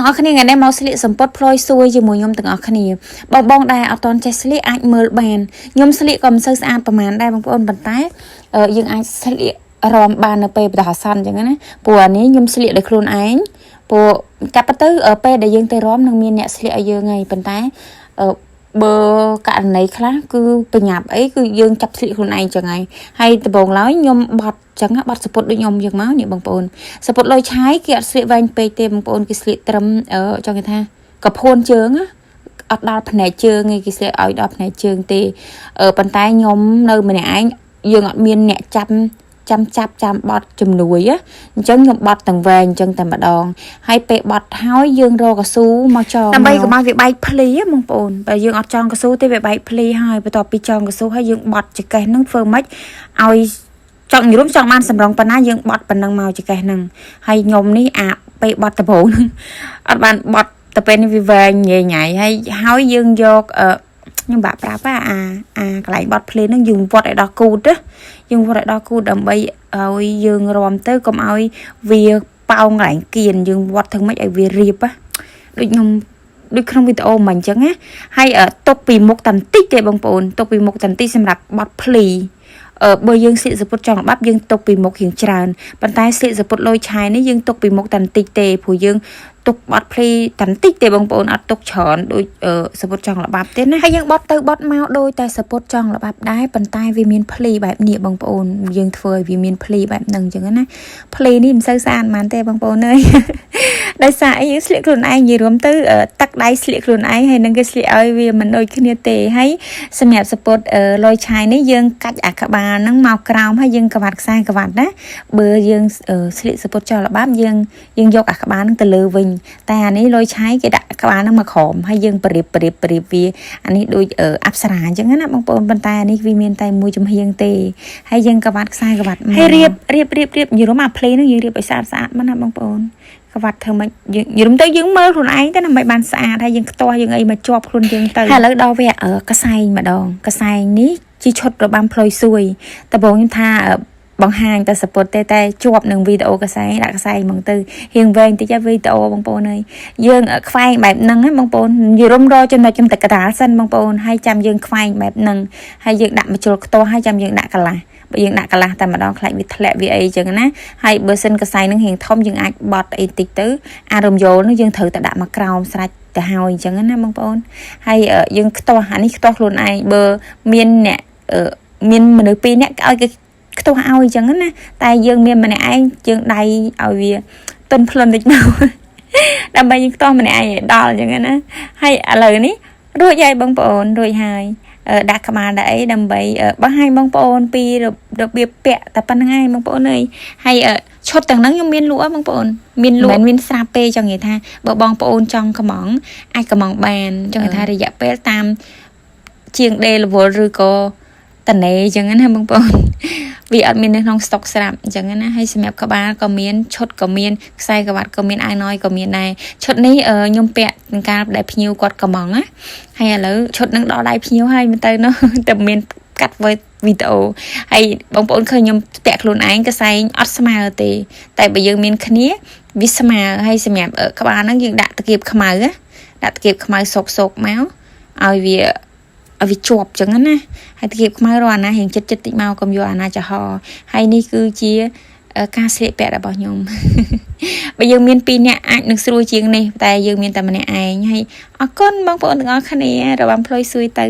ទាំងអស់គ្នាថ្ងៃនេះមកស្លៀកសម្ពត់ផ្លយសួយជាមួយខ្ញុំទាំងអស់គ្នាបងដែរអត់តន់ចេះស្លៀកអាចមើលបានខ្ញុំស្លៀកក៏មិនសូវស្អាតប្រហែលដែរបងប្អូនប៉ុន្តែយើងអាចស្លៀករំបាននៅពេលបដិសន្ធអញ្ចឹងណាព្រោះអានេះខ្ញុំស្លៀកដោយខ្លួនឯងព្រោះកាប់ទៅពេលដែលយើងទៅរំនឹងមានអ្នកស្លៀកឲ្យយើងហើយប៉ុន្តែបើករណីខ្លះគឺប្រញាប់អីគឺយើងចាប់ស្លៀកខ្លួនឯងចឹងហើយដំបូងឡើយខ្ញុំបត់ចឹងបត់សពុតដូចខ្ញុំចឹងមកនេះបងប្អូនសពុតលុយឆាយគេអត់ស្លៀកវែងពេកទេបងប្អូនគេស្លៀកត្រឹមចង់គេថាកភួនជើងអត់ដល់ផ្នែកជើងទេគេស្លៀកឲ្យដល់ផ្នែកជើងទេប៉ុន្តែខ្ញុំនៅម្នាក់ឯងយើងអត់មានអ្នកចាំបត់ជំនួយអញ្ចឹងខ្ញុំបត់ទាំងវែងអញ្ចឹងតែម្ដងហើយពេលបត់ហើយយើងរកកស៊ូមកចងដើម្បីកុំឲ្យវាបែកភ្លីបងប្អូនបើយើងអត់ចងកស៊ូទេវាបែកភ្លីហើយបន្ទាប់ពីចងកស៊ូហើយយើងបត់ចកេះនឹងធ្វើម៉េចឲ្យចង់រួមចង់បានសម្រងប៉ុណ្ណាយើងបត់ប៉ុណ្ណឹងមកចកេះនឹងហើយខ្ញុំនេះពេលបត់ដំបូងនឹងអត់បានបត់ទៅពេលនេះវាវែងញ៉ៃហើយយើងយកខ្ញុំបាក់ប្រាប់កន្លែងបត់ភ្លេងហ្នឹងយើងវត្តឲ្យដល់គូតយើងវត្តឲ្យដល់គូតដើម្បីឲ្យយើងរំទៅកុំឲ្យវាប៉ោងកន្លែងគៀនយើងវត្តធ្វើម៉េចឲ្យវារៀបដូចខ្ញុំដូចក្នុងវីដេអូមិនអញ្ចឹងណាហើយទុកពីមុខតាន់តិចទេបងប្អូនទុកពីមុខតាន់តិចសម្រាប់បត់ភ្លីបើយើងស្លៀកសពុតចង់បាប់យើងទុកពីមុខរៀងច្រើនប៉ុន្តែស្លៀកសពុតលុយឆាយនេះយើងទុកពីមុខតាន់តិចទេព្រោះយើងទុកបត់ភ្លីតាន់តិចទេបងប្អូនអត់ទុកច្រើនដូចសពុតចង់ល្បាប់ទេណាហើយយើងបត់ទៅបត់មកដូចតែសពុតចង់ល្បាប់ដែរប៉ុន្តែវាមានភ្លីបែបនេះបងប្អូនយើងធ្វើឲ្យវាមានភ្លីបែបហ្នឹងអញ្ចឹងណាភ្លីនេះមិនសូវស្អាតប៉ុន្មានទេបងប្អូនអើយដោយសារអីយើងស្លៀកខ្លួនឯងនិយាយរួមទៅទឹកដៃស្លៀកខ្លួនឯងហើយនឹងគេស្លៀកឲ្យវាមិនដូចគ្នាទេហើយសម្រាប់សពុតលុយឆាយនេះយើងកាច់អាក្បាលហ្នឹងមកក្រោមហើយយើងក្បាត់ខ្សែក្បាត់ណាបើយើងស្លៀកសពុតចង់ល្បាប់យើងយកអាក្បាលហ្នឹងទៅលើវិញតែអានេះលុយឆាយគេដាក់ក្បាលហ្នឹងមកក្រោមហើយយើងប្រៀបវាអានេះដូចអប្សរាអញ្ចឹងណាបងប្អូនប៉ុន្តែអានេះវាមានតែមួយចំហៀងទេហើយយើងក្បាត់ខ្សែក្បាត់ហើយរៀបយល់មកអាភ្លេហ្នឹងយើងរៀបឲ្យស្អាតមកណាបងប្អូនក្បាត់ធ្វើមិនយើងយល់ទៅយើងមើលខ្លួនឯងទៅដើម្បីបានស្អាតហើយយើងខ្ទាស់យើងអីមកជាប់ខ្លួនយើងទៅហើយឥឡូវដល់វាកសែងម្ដងកសែងនេះជាឈុតរបាំផ្លុយសួយដំបូងខ្ញុំថាបង្ហាញតែសពុតទេតែជាប់នឹងវីដេអូកសែងដាក់កសែងហ្មងទៅរៀងវែងតិចវីដេអូបងប្អូនអើយយើងខ្វែងបែបហ្នឹងបងប្អូននិយាយរំរចំណុចចំតែកដាលសិនបងប្អូនហើយចាំយើងខ្វែងបែបហ្នឹងហើយយើងដាក់មកជុលខ្ទាស់ហើយចាំយើងដាក់កន្លះបើយើងដាក់កន្លះតែម្ដងខ្លាចវាធ្លាក់វាអីចឹងណាហើយបើសិនកសែងហ្នឹងរៀងធំយើងអាចបត់អីតិចទៅអារំយោលហ្នឹងយើងត្រូវតែដាក់មកក្រោមស្រេចទៅហើយអញ្ចឹងណាបងប្អូនហើយយើងខ្ទាស់អានេះខ្ទាស់ខ្លួនឯងបើមានអ្នកមានមនុស្សពីរនាក់ឲ្យគេខ្ទាស់ឲ្យអញ្ចឹងណាតែយើងមានម្នាក់ឯងយើងដៃឲ្យវាទន់ភ្លន់តិចមកដើម្បីយើងខ្ទាស់ម្នាក់ឯងឲ្យដល់អញ្ចឹងណាហើយឥឡូវនេះរួចហើយបងប្អូនរួចហើយដាក់ក្បាលដាក់អីដើម្បីបង្ហាញបងប្អូនពីរបៀបពាក់តែប៉ុណ្្នឹងឯងបងប្អូនអើយហើយឈុតទាំងហ្នឹងខ្ញុំមានលក់បងប្អូនមានលក់មិនមានស្រាប់ពេចង់និយាយថាបើបងប្អូនចង់កំងអាចកំងបានចង់និយាយថារយៈពេលតាមជាង day level ឬក៏តនេអញ្ចឹងណាបងប្អូនវាអត់មាននៅក្នុងស្តុកស្រាប់អញ្ចឹងណាហើយសម្រាប់ក្បាលក៏មានឈុតក៏មានខ្សែក្បាត់ក៏មានអាយណយក៏មានដែរឈុតនេះខ្ញុំពាក់ទាំងការដែលភ្ញៀវគាត់កំងណាហើយឥឡូវឈុតនឹងដល់ដៃភ្ញៀវហើយមើលទៅនោះតែមានកាត់វីដេអូហើយបងប្អូនឃើញខ្ញុំពាក់ខ្លួនឯងកសែងអត់ស្មើទេតែបើយើងមានគ្នាវាស្មើហើយសម្រាប់ក្បាលហ្នឹងយើងដាក់តកៀបខ្មៅដាក់តកៀបខ្មៅសុកមកឲ្យវាជាប់ចឹងណាហើយតកៀបខ្មៅរកអាណារៀងចិត្តតិចមកកុំយកអាណាចំហហើយនេះគឺជាការស្លៀកពាក់របស់ខ្ញុំបើយើងមានពីរនាក់អាចនឹងស្រួលជាងនេះតែយើងមានតែម្នាក់ឯងហើយអរគុណបងប្អូនទាំងអស់គ្នារបាំផ្លុយសួយទៅ